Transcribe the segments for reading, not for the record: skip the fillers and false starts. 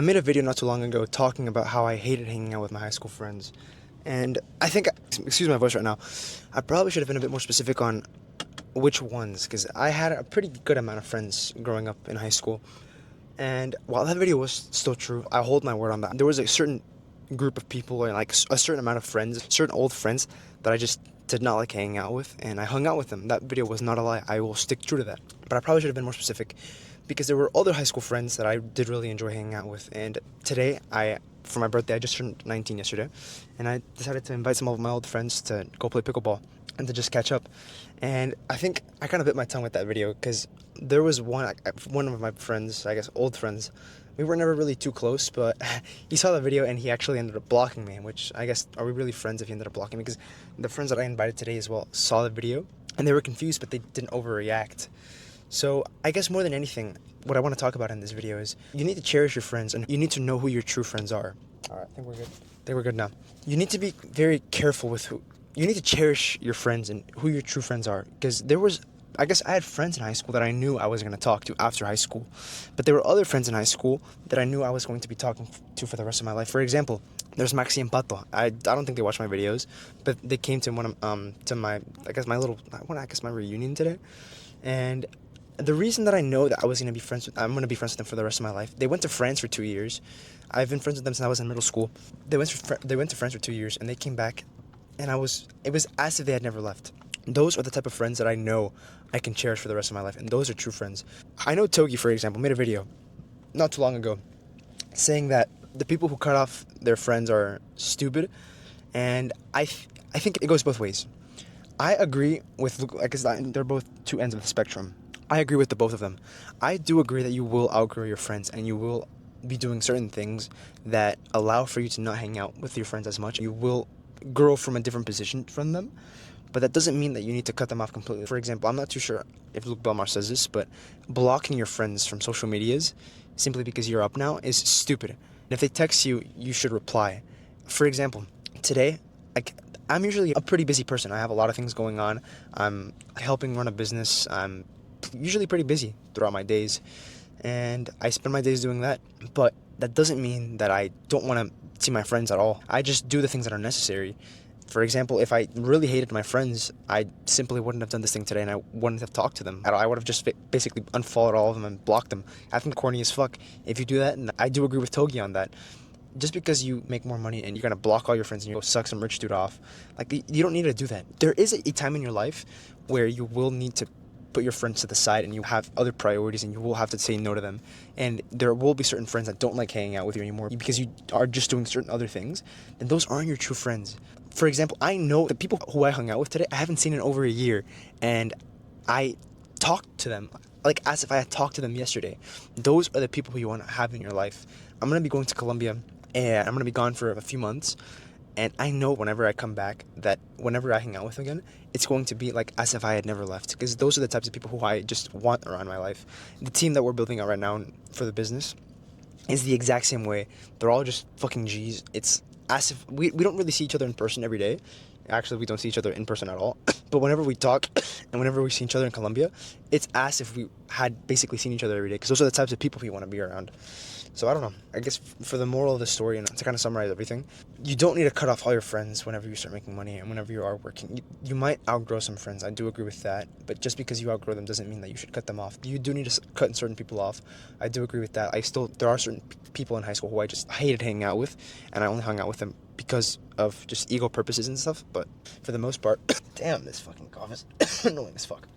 I made a video not too long ago talking about how I hated hanging out with my high school friends. And I think, excuse my voice right now, I probably should have been a bit more specific on which ones, because I had a pretty good amount of friends growing up in high school. And while that video was still true, I hold my word on that. There was a certain group of people and like a certain amount of friends, certain old friends that I just did not like hanging out with, and I hung out with them. That video was not a lie. I will stick true to that. But I probably should have been more specific because there were other high school friends that I did really enjoy hanging out with. And today, for my birthday, I just turned 19 yesterday, and I decided to invite some of my old friends to go play pickleball and to just catch up. And I think I kind of bit my tongue with that video because there was one of my friends, I guess old friends. We were never really too close, but he saw the video and he actually ended up blocking me, which I guess, are we really friends if he ended up blocking me? Because the friends that I invited today as well saw the video and they were confused, but they didn't overreact. So I guess more than anything, what I want to talk about in this video is you need to cherish your friends and you need to know who your true friends are. All right, I think we're good. I think we're good now. You need to be very careful with you need to cherish your friends and who your true friends are, because I guess I had friends in high school that I knew I was going to talk to after high school. But there were other friends in high school that I knew I was going to be talking to for the rest of my life. For example, there's Maxi and Pato. I don't think they watch my videos, but they came to my reunion today. And the reason that I know that I'm going to be friends with them for the rest of my life, they went to France for 2 years. I've been friends with them since I was in middle school. They went to France for 2 years, and they came back, and it was as if they had never left. Those are the type of friends that I know I can cherish for the rest of my life, and those are true friends. I know Togi, for example, made a video not too long ago saying that the people who cut off their friends are stupid, and I think it goes both ways. I agree with, because they're both two ends of the spectrum. I agree with the both of them. I do agree that you will outgrow your friends and you will be doing certain things that allow for you to not hang out with your friends as much. You will grow from a different position from them, but that doesn't mean that you need to cut them off completely. For example, I'm not too sure if Luke Belmar says this, but blocking your friends from social medias simply because you're up now is stupid. And if they text you, you should reply. For example, today, I'm usually a pretty busy person. I have a lot of things going on. I'm helping run a business. I'm usually pretty busy throughout my days, and I spend my days doing that. But that doesn't mean that I don't want to see my friends at all. I just do the things that are necessary. For example, if I really hated my friends, I simply wouldn't have done this thing today, and I wouldn't have talked to them. I would have just basically unfollowed all of them and blocked them. I think corny as fuck if you do that, and I do agree with Togi on that. Just because you make more money and you're going to block all your friends and you go suck some rich dude off, you don't need to do that. There is a time in your life where you will need to put your friends to the side and you have other priorities and you will have to say no to them. And there will be certain friends that don't like hanging out with you anymore because you are just doing certain other things, and those aren't your true friends. For example, I know the people who I hung out with today, I haven't seen in over a year, and I talked to them like as if I had talked to them yesterday. Those are the people who you want to have in your life. I'm going to be going to Colombia, and I'm going to be gone for a few months. And I know whenever I come back that whenever I hang out with them again, it's going to be like as if I had never left. Because those are the types of people who I just want around my life. The team that we're building out right now for the business is the exact same way. They're all just fucking G's. It's as if we don't really see each other in person every day. Actually, we don't see each other in person at all. But whenever we talk and whenever we see each other in Colombia, it's as if we had basically seen each other every day. Because those are the types of people you want to be around. So I don't know. I guess for the moral of the story, and to kind of summarize everything, you don't need to cut off all your friends whenever you start making money and whenever you are working. You might outgrow some friends. I do agree with that. But just because you outgrow them doesn't mean that you should cut them off. You do need to cut certain people off. I do agree with that. There are certain people in high school who I just hated hanging out with, and I only hung out with them because of just ego purposes and stuff. But for the most part, damn, this fucking cough is annoying as fuck.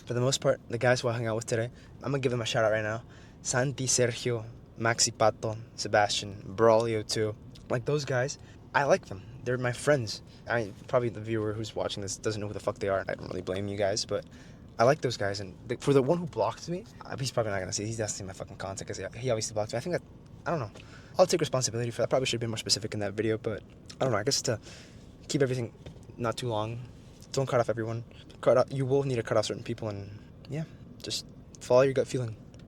For the most part, the guys who I hung out with today, I'm going to give them a shout out right now. Santi, Sergio, Maxi, Pato, Sebastian, Braulio too. Like those guys, I like them. They're my friends. Probably the viewer who's watching this doesn't know who the fuck they are. I don't really blame you guys, but I like those guys. And for the one who blocked me, he's probably not going to see it. He's not seeing my fucking content because he obviously blocked me. I think that, I don't know. I'll take responsibility for that. I probably should have been more specific in that video, but I don't know. I guess to keep everything not too long, don't cut off everyone. You will need to cut off certain people, and yeah, just follow your gut feeling.